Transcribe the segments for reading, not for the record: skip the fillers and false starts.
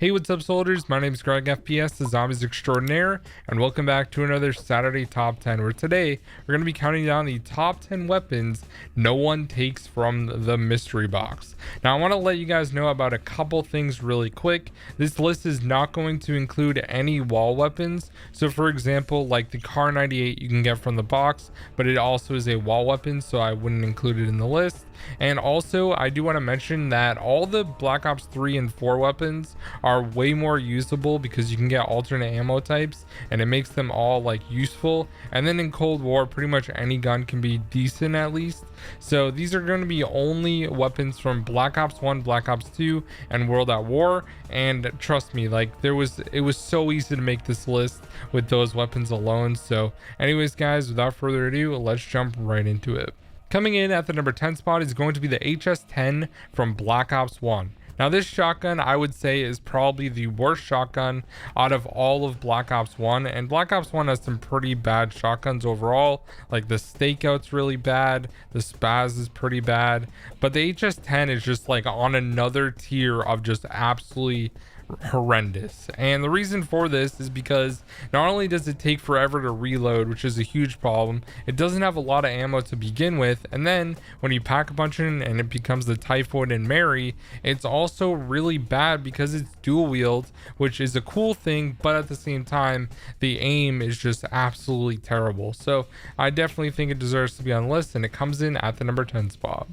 Hey, what's up, soldiers? My name is GregFPS, the Zombies Extraordinaire, and welcome back to another Saturday Top 10, where today we're going to be counting down the top 10 weapons no one takes from the mystery box. Now, I want to let you guys know about a couple things really quick. This list is not going to include any wall weapons. So, for example, like the Car 98 you can get from the box, but it also is a wall weapon, so I wouldn't include it in the list. And also, I do want to mention that all the Black Ops 3 and 4 weapons are way more usable because you can get alternate ammo types and it makes them all like useful. And then in Cold War, pretty much any gun can be decent at least. So these are going to be only weapons from Black Ops 1, Black Ops 2, and World at War. And trust me, like it was so easy to make this list with those weapons alone. So anyways, guys, without further ado, let's jump right into it. Coming in at the number 10 spot is going to be the HS-10 from Black Ops 1. Now, this shotgun, I would say, is probably the worst shotgun out of all of Black Ops 1. And Black Ops 1 has some pretty bad shotguns overall. Like the Stakeout's really bad. The Spaz is pretty bad. But the HS-10 is just like on another tier of just absolutely horrendous. And the reason for this is because not only does it take forever to reload, which is a huge problem, it doesn't have a lot of ammo to begin with, and then when you pack a bunch in and it becomes the Typhoid and Mary, it's also really bad because it's dual wield, which is a cool thing, but at the same time the aim is just absolutely terrible. So I definitely think it deserves to be on the list, and it comes in at the number 10 spot.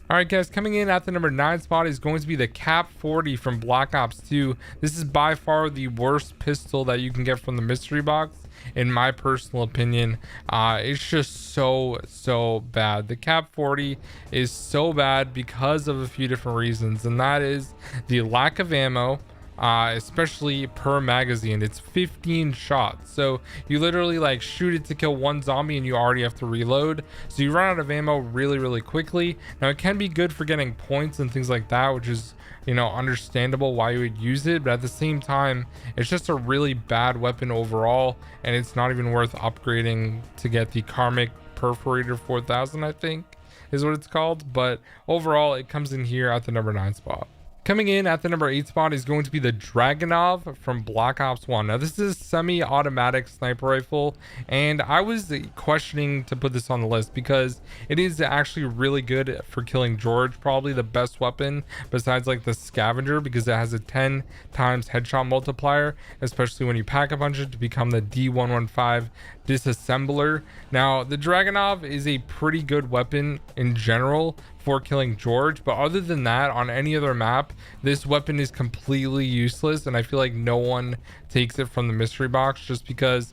Alright guys, coming in at the number 9 spot is going to be the Cap 40 from Black Ops 2. This is by far the worst pistol that you can get from the mystery box, in my personal opinion. It's just so bad. The Cap 40 is so bad because of a few different reasons, and that is the lack of ammo. Especially per magazine. It's 15 shots, so you literally like shoot it to kill one zombie and you already have to reload, so you run out of ammo really quickly. Now, it can be good for getting points and things like that, which is, you know, understandable why you would use it, but at the same time it's just a really bad weapon overall, and it's not even worth upgrading to get the Karmic Perforator 4000, I think is what it's called. But overall, it comes in here at the number 9 spot. Coming in at the number 8 spot is going to be the Dragunov from Black Ops 1. Now, this is a semi-automatic sniper rifle, and I was questioning to put this on the list because it is actually really good for killing George, probably the best weapon besides like the Scavenger, because it has a 10 times headshot multiplier, especially when you pack a bunch to become the D115 disassembler. Now, the Dragunov is a pretty good weapon in general for killing George, but other than that, on any other map, this weapon is completely useless, and I feel like no one takes it from the mystery box just because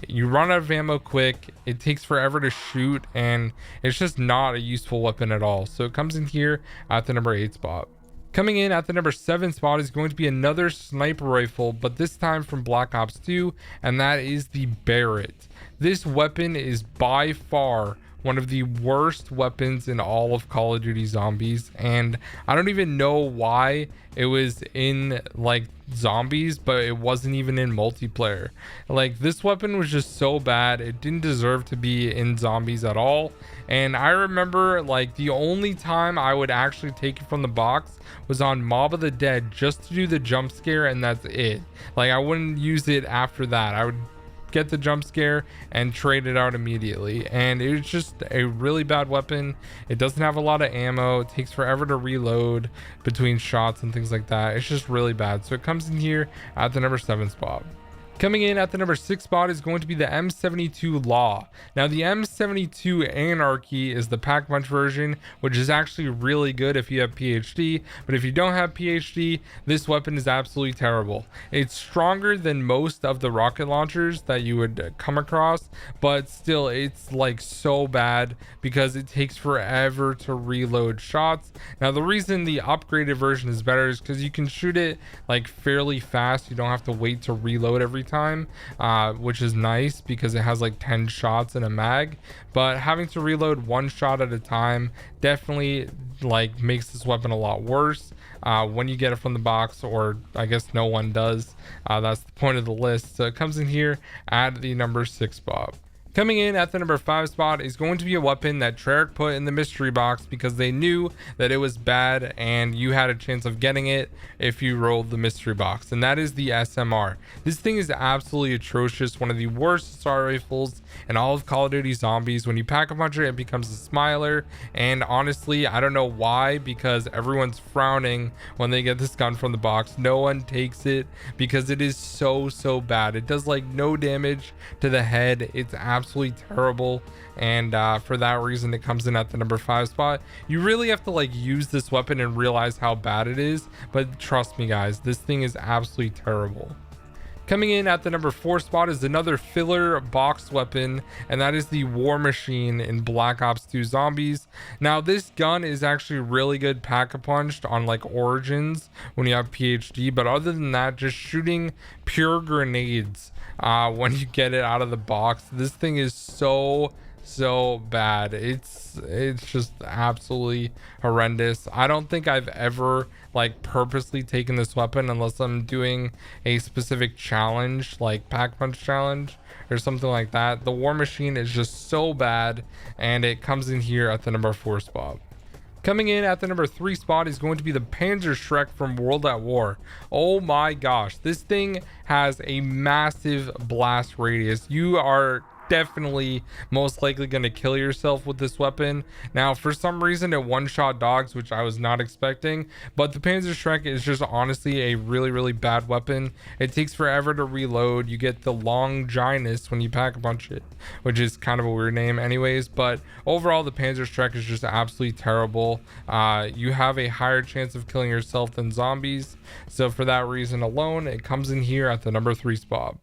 you run out of ammo quick, it takes forever to shoot, and it's just not a useful weapon at all. So it comes in here at the number 8 spot. Coming in at the number 7 spot is going to be another sniper rifle, but this time from Black Ops 2, and that is the Barrett. This weapon is by far one of the worst weapons in all of Call of Duty Zombies, and I don't even know why it was in like zombies, but it wasn't even in multiplayer. Like, this weapon was just so bad, it didn't deserve to be in zombies at all. And I remember like the only time I would actually take it from the box was on Mob of the Dead, just to do the jump scare, and that's it. Like, I wouldn't use it after that. I would get the jump scare and trade it out immediately, and it was just a really bad weapon. It doesn't have a lot of ammo, it takes forever to reload between shots and things like that. It's just really bad, so it comes in here at the number 7 spot. Coming in at the number 6 spot is going to be the M72 Law. Now, the M72 Anarchy is the pack punch version, which is actually really good if you have PhD, but if you don't have PhD, this weapon is absolutely terrible. It's stronger than most of the rocket launchers that you would come across, but still, it's like so bad because it takes forever to reload shots. Now, the reason the upgraded version is better is because you can shoot it like fairly fast. You don't have to wait to reload every time, which is nice because it has like 10 shots in a mag, but having to reload one shot at a time definitely like makes this weapon a lot worse when you get it from the box, or I guess no one does. That's the point of the list. So it comes in here at the number 6 spot. Coming in at the number 5 spot is going to be a weapon that Treyarch put in the mystery box because they knew that it was bad and you had a chance of getting it if you rolled the mystery box, and that is the SMR. This thing is absolutely atrocious, one of the worst assault rifles in all of Call of Duty Zombies. When you pack a punch it becomes a smiler, and honestly I don't know why, because everyone's frowning when they get this gun from the box. No one takes it because it is so bad. It does like no damage to the head. It's absolutely terrible, and for that reason it comes in at the number 5 spot. You really have to like use this weapon and realize how bad it is, but trust me guys, this thing is absolutely terrible. Coming in at the number 4 spot is another filler box weapon, and that is the War Machine in Black Ops 2 Zombies. Now this gun is actually really good pack-a-punched on like Origins when you have PhD, but other than that, just shooting pure grenades when you get it out of the box, this thing is so bad. It's just absolutely horrendous. I don't think I've ever like purposely taken this weapon unless I'm doing a specific challenge like pack punch challenge or something like that. The War Machine is just so bad, and it comes in here at the number 4 spot. Coming in at the number 3 spot is going to be the Panzerschreck from World at War. Oh my gosh, this thing has a massive blast radius. You are definitely most likely going to kill yourself with this weapon. Now for some reason it one-shot dogs, which I was not expecting, but the Panzerschreck is just honestly a really bad weapon. It takes forever to reload. You get the Longinus when you pack a punch it, which is kind of a weird name anyways, but overall the Panzerschreck is just absolutely terrible. You have a higher chance of killing yourself than zombies, so for that reason alone it comes in here at the number 3 spot.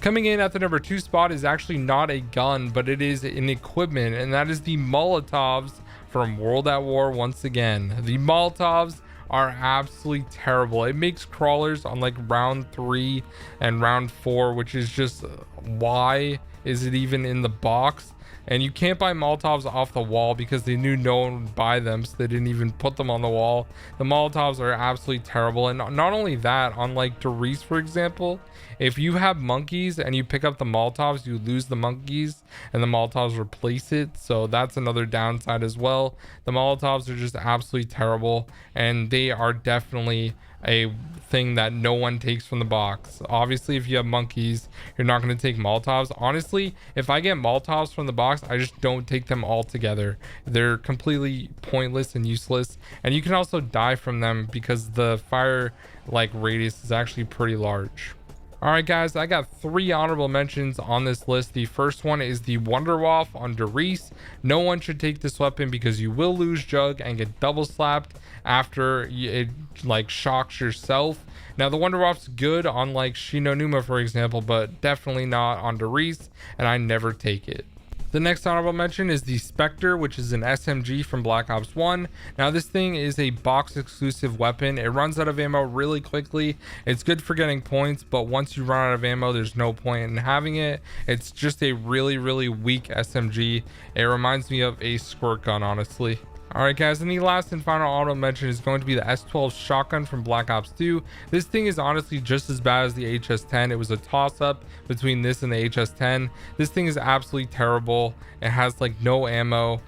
Coming in at the number 2 spot is actually not a gun, but it is an equipment, and that is the Molotovs from World at War once again. The Molotovs are absolutely terrible. It makes crawlers on like round 3 and round 4, which is just, why is it even in the box? And you can't buy Molotovs off the wall because they knew no one would buy them, so they didn't even put them on the wall. The Molotovs are absolutely terrible. And not only that, on like Doris, for example, if you have monkeys and you pick up the Molotovs, you lose the monkeys and the Molotovs replace it. So that's another downside as well. The Molotovs are just absolutely terrible, and they are definitely a thing that no one takes from the box. Obviously, if you have monkeys, you're not going to take Molotovs. Honestly, if I get Molotovs from the box, I just don't take them all together. They're completely pointless and useless, and you can also die from them because the fire like radius is actually pretty large. All right guys, I got 3 honorable mentions on this list. The first one is the Wunderwaffe on Doris. No one should take this weapon because you will lose Jug and get double slapped after it like shocks yourself. Now the Wunderwaffe's good on like Shinonuma, for example, but definitely not on Doris, and I never take it. The next honorable mention is the Spectre, which is an SMG from Black Ops 1. Now this thing is a box exclusive weapon. It runs out of ammo really quickly. It's good for getting points, but once you run out of ammo, there's no point in having it. It's just a really weak SMG. It reminds me of a squirt gun, honestly. Alright guys, and the last and final honorable mention is going to be the S12 shotgun from Black Ops 2. This thing is honestly just as bad as the HS10. It was a toss-up between this and the HS10. This thing is absolutely terrible. It has like no ammo.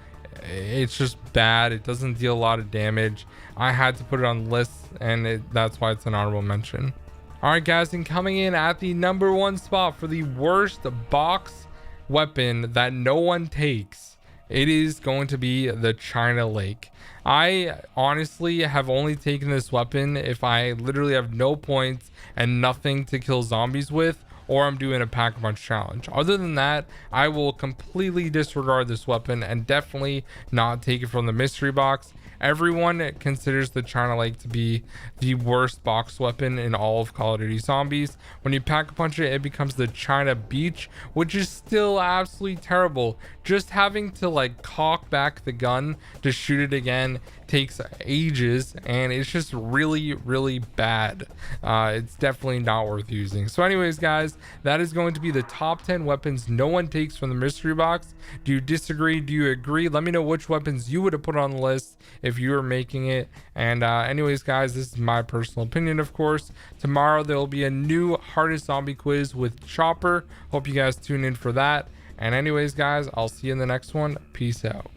It's just bad. It doesn't deal a lot of damage. I had to put it on the list, and that's why it's an honorable mention. Alright guys, and coming in at the number 1 spot for the worst box weapon that no one takes, it is going to be the China Lake. I honestly have only taken this weapon if I literally have no points and nothing to kill zombies with, or I'm doing a pack-a-punch challenge. Other than that, I will completely disregard this weapon and definitely not take it from the mystery box. Everyone considers the China Lake to be the worst box weapon in all of Call of Duty Zombies. When you pack a punch it, it becomes the China Beach, which is still absolutely terrible. Just having to like cock back the gun to shoot it again takes ages, and it's just really bad. It's definitely not worth using. So anyways guys, that is going to be the top 10 weapons no one takes from the mystery box. Do you disagree? Do you agree? Let me know which weapons you would have put on the list if you were making it. And anyways guys, this is my personal opinion, of course. Tomorrow there will be a new hardest zombie quiz with Chopper. Hope you guys tune in for that. And anyways, guys, I'll see you in the next one. Peace out.